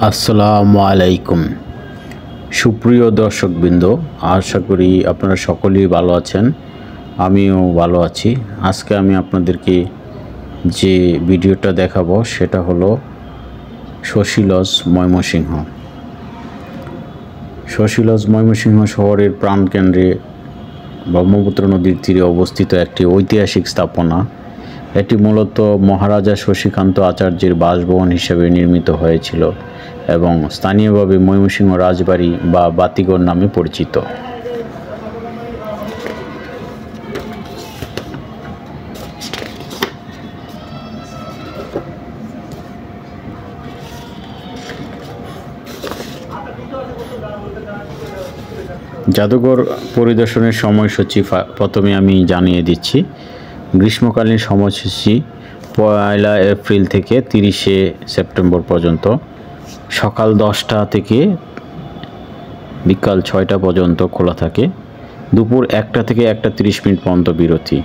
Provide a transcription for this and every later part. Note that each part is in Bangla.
আসসালামু আলাইকুম সুপ্রিয় দর্শকবৃন্দ, আশা করি আপনারা সকলেই ভালো আছেন। আমিও ভালো আছি। আজকে আমি আপনাদেরকে যে ভিডিওটা দেখাবো সেটা হলো শশী লজ ময়মনসিংহ। শশী লজ ময়মনসিংহ শহরের প্রাণকেন্দ্রে ব্রহ্মপুত্র নদীর তীরে অবস্থিত একটি ঐতিহাসিক স্থাপনা। এটি মূলত মহারাজা শশীকান্ত আচার্যের বাসভবন হিসেবে নির্মিত হয়েছিল এবং স্থানীয়ভাবে ময়মনসিংহ রাজবাড়ি বা বাতিঘর নামে পরিচিত। জাদুঘর পরিদর্শনের সময়সূচি প্রথমে আমি জানিয়ে দিচ্ছি। গ্রীষ্মকালীন সময়সূচি 1 এপ্রিল থেকে 30 সেপ্টেম্বর পর্যন্ত, সকাল 10টা থেকে বিকাল 6টা পর্যন্ত খোলা থাকে। দুপুর 1টা থেকে 1টা 30 পর্যন্ত বিরতি।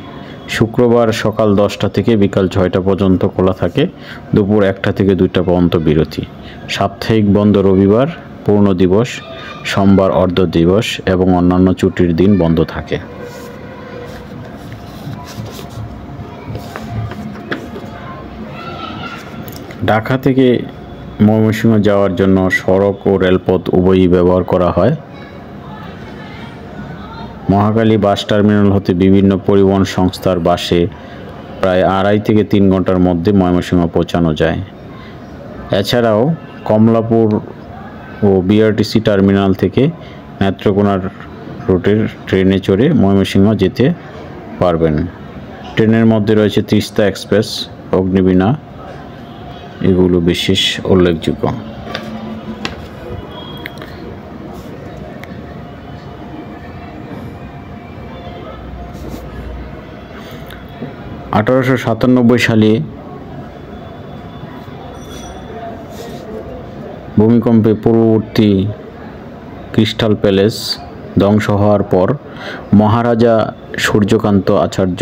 শুক্রবার সকাল 10টা থেকে বিকাল 6টা পর্যন্ত খোলা থাকে। দুপুর 1টা থেকে 2টা পর্যন্ত বিরতি। সাপ্তাহিক বন্ধ রবিবার, পূর্ণ দিবস, সোমবার অর্ধ দিবস এবং অন্যান্য ছুটির দিন বন্ধ থাকে। ঢাকা থেকে ময়মনসিংহ যাওয়ার জন্য সড়ক ও রেলপথ উভয়ই ব্যবহার করা হয়। মহাখালী বাস টার্মিনাল হতে বিভিন্ন পরিবহন সংস্থার বাসে প্রায় 2.5 থেকে 3 ঘন্টার মধ্যে ময়মনসিংহ পৌঁছানো যায়। এছাড়াও কমলাপুর ও বিআরটিসি টার্মিনাল থেকে নেত্রকোনার রুটের ট্রেনে চড়ে ময়মনসিংহ যেতে পারবেন। ট্রেনের মধ্যে রয়েছে তিস্তা এক্সপ্রেস, অগ্নিবীণা, এগুলো বিশেষ উল্লেখযোগ্য। (1897) সালে ভূমিকম্পে পূর্ববর্তী ক্রিস্টাল প্যালেস ধ্বংস হওয়ার পর মহারাজা সূর্যকান্ত আচার্য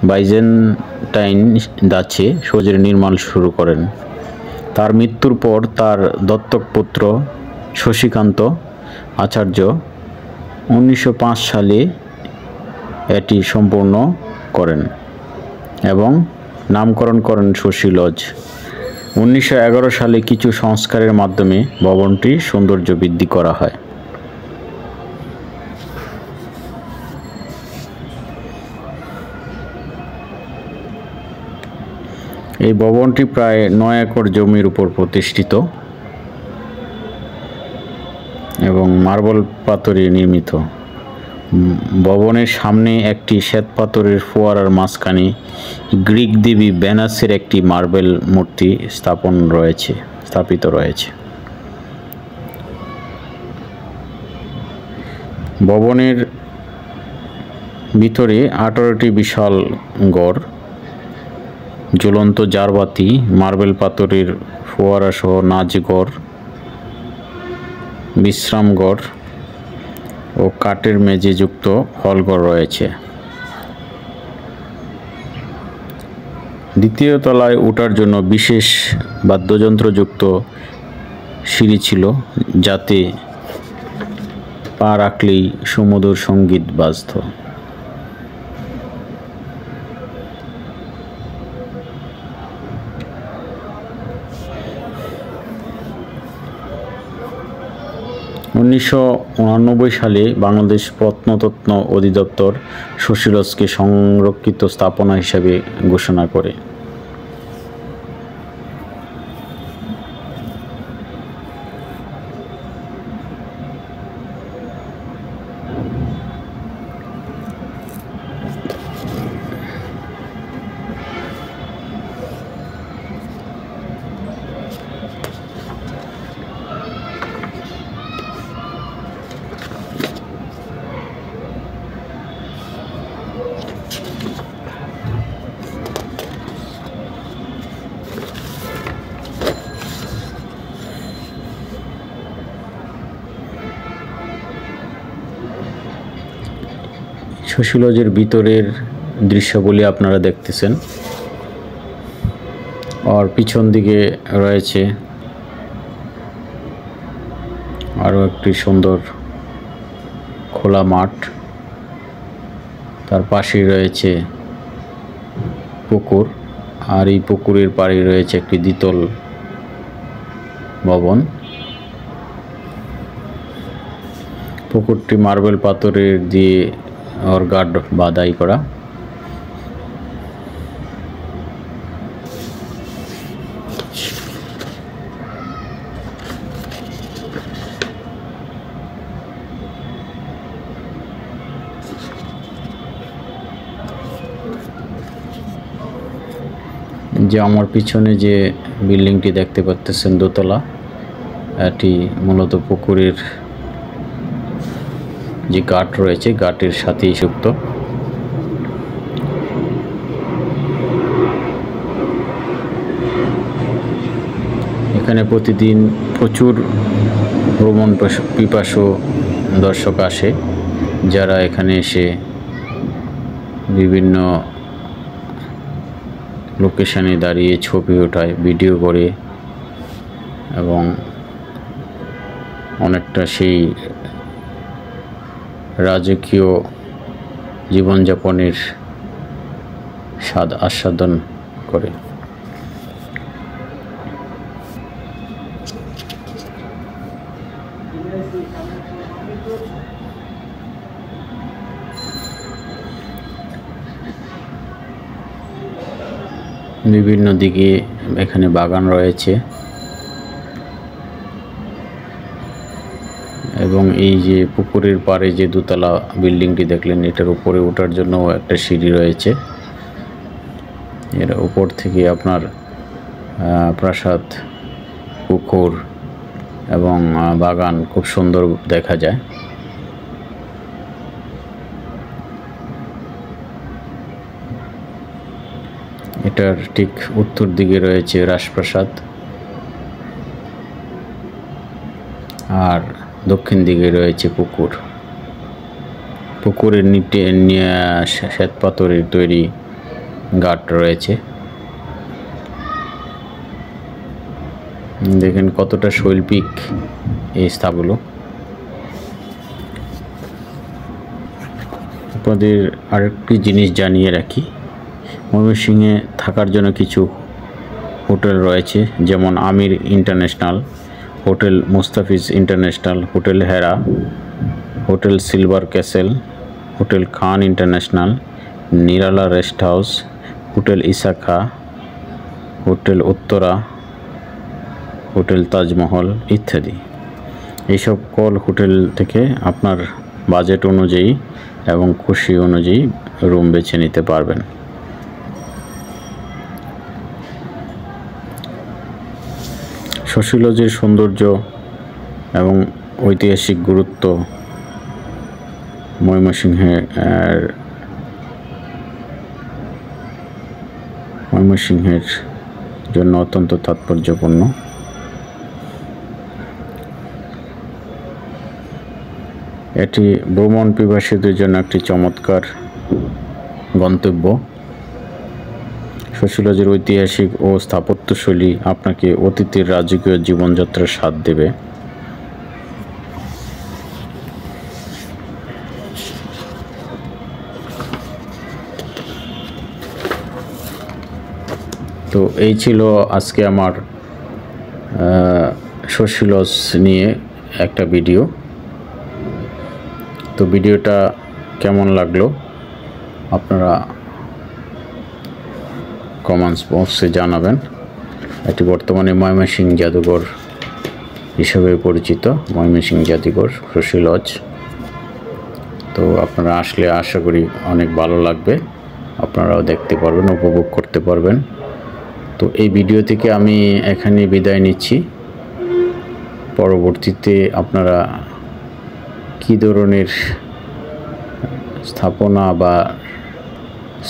বাইজেন্টাইন ধাঁচে শহরের নির্মাণ শুরু করেন। তার মৃত্যুর পর তার দত্তক পুত্র শশীকান্ত আচার্য 1905 সালে এটি সম্পূর্ণ করেন এবং নামকরণ করেন শশী লজ। 1911 সালে কিছু সংস্কারের মাধ্যমে ভবনটির সৌন্দর্য বৃদ্ধি করা হয়। এই ভবনটি প্রায় 9 একর জমির উপর প্রতিষ্ঠিত এবং মার্বেল পাথরে নির্মিত। ভবনের সামনে একটি শ্বেতপাথরের ফোয়ারার মাঝখানে গ্রিক দেবী ভেনাসের একটি মার্বেল মূর্তি স্থাপিত রয়েছে। ভবনের ভিতরে 18টি বিশাল গড়, ঝুলন্ত জারবাতি, মার্বেল পাথরের ফোয়ারা সহ নাচঘর, বিশ্রামঘর ও কাঠের মেঝেযুক্ত হলঘর রয়েছে। দ্বিতীয় তলায় ওঠার জন্য বিশেষ বাদ্যযন্ত্রযুক্ত সিঁড়ি ছিল, যাতে পা রাখলেই সুমধুর সঙ্গীত বাজত। (1999 সালে বাংলাদেশ প্রত্নতত্ত্ব অধিদপ্তর শশী লজকে সংরক্ষিত স্থাপনা হিসেবে ঘোষণা করে। শশী লজের ভিতরের দৃশ্যগুলি আপনারা দেখতেছেন। আর পিছন দিকে রয়েছে আরও একটি সুন্দর খোলা মাঠ, তার পাশেই রয়েছে পুকুর, আর এই পুকুরের পাড়ে রয়েছে একটি দ্বিতল ভবন। পুকুরটি মার্বেল পাথরের দিয়ে গার্ড বাধাই করা। যে আমার পিছনে যে বিল্ডিংটি দেখতে পাচ্ছেন দোতলা, এটি মূলত পুকুরের যে ঘাট রয়েছে ঘাটের সাথেই যুক্ত। এখানে প্রতিদিন প্রচুর ভ্রমণ পিপাসু দর্শক আসে, যারা এখানে এসে বিভিন্ন লোকেশনে দাঁড়িয়ে ছবি ওঠায়, ভিডিও করে এবং অনেকটা সেই রাজকীয় জীবনযাপনের স্বাদ আস্বাদন করে। বিভিন্ন দিকে এখানে বাগান রয়েছে এবং এই যে পুকুরের পাড়ে যে দোতলা বিল্ডিংটি দেখলেন, এটার উপরে ওঠার জন্য একটা সিঁড়ি রয়েছে। এর উপর থেকে আপনার প্রাসাদ, পুকুর এবং বাগান খুব সুন্দর দেখা যায়। এটার ঠিক উত্তর দিকে রয়েছে রাজপ্রাসাদ, আর দক্ষিণ দিকে রয়েছে পুকুর। পুকুরের নিচে শ্বেত পাথরের তৈরি ঘাট রয়েছে। দেখেন কতটা শৈল্পিক এই স্থাপগুলো। আপনাদের আরেকটি জিনিস জানিয়ে রাখি, ময়মনসিংহে থাকার জন্য কিছু হোটেল রয়েছে, যেমন Amir international hotel, Mustafiz international hotel, Hera hotel, silver castle hotel, Khan international, Nirala rest house hotel, Isakha hotel, Uttara hotel, Taj Mahal ইত্যাদি। এই সকল হোটেল থেকে আপনার বাজেট অনুযায়ী এবং খুশি অনুযায়ী রুম বেছে নিতে পারবেন। শশী লজের সৌন্দর্য এবং ঐতিহাসিক গুরুত্ব ময়মনসিংহের জন্য অত্যন্ত তাৎপর্যপূর্ণ। এটি ভ্রমণ পিপাসীদের জন্য একটি চমৎকার গন্তব্য। শশী লজের ঐতিহাসিক ও স্থাপত্যশৈলী আপনাকে অতীতের রাজকীয় জীবনযাত্রার স্বাদ দেবে। তো এই ছিল আজকে আমার শশী লজ নিয়ে একটা ভিডিও। তো ভিডিওটা কেমন লাগলো আপনারা কমেন্টস বক্সে জানাবেন। এটি বর্তমানে ময়মনসিংহ জাদুঘর হিসেবে পরিচিত, ময়মনসিংহ জাদুঘর শশী লজ। তো আপনারা আসলে আশা করি অনেক ভালো লাগবে, আপনারাও দেখতে পারবেন, উপভোগ করতে পারবেন। তো এই ভিডিও থেকে আমি এখানে বিদায় নিচ্ছি। পরবর্তীতে আপনারা কী ধরনের স্থাপনা বা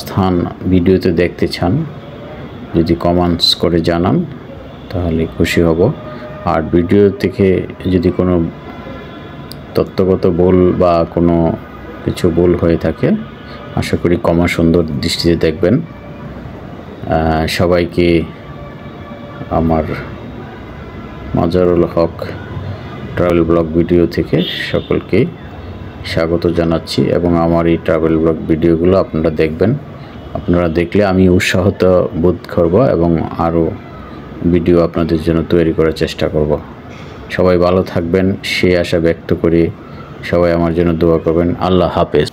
স্থান ভিডিওতে দেখতে চান, যদি কমেন্টস করে জানান তাহলে খুশি হব। আর ভিডিও থেকে যদি কোনো তথ্যগত ভুল বা কোনো কিছু ভুল হয়ে থাকে, আশা করি ক্ষমা সুন্দর দৃষ্টিতে দেখবেন। সবাইকে আমার মাজারুল হক ট্রাভেল ব্লগ ভিডিও থেকে সকলকে স্বাগত জানাচ্ছি এবং আমার এই ট্রাভেল ব্লগ ভিডিওগুলো আপনারা দেখবেন। আপনারা দেখলে আমি উৎসাহিত বোধ করব এবং আরও ভিডিও আপনাদের জন্য তৈরি করার চেষ্টা করব। সবাই ভালো থাকবেন সেই আশা ব্যক্ত করি। সবাই আমার জন্য দোয়া করবেন। আল্লাহ হাফেজ।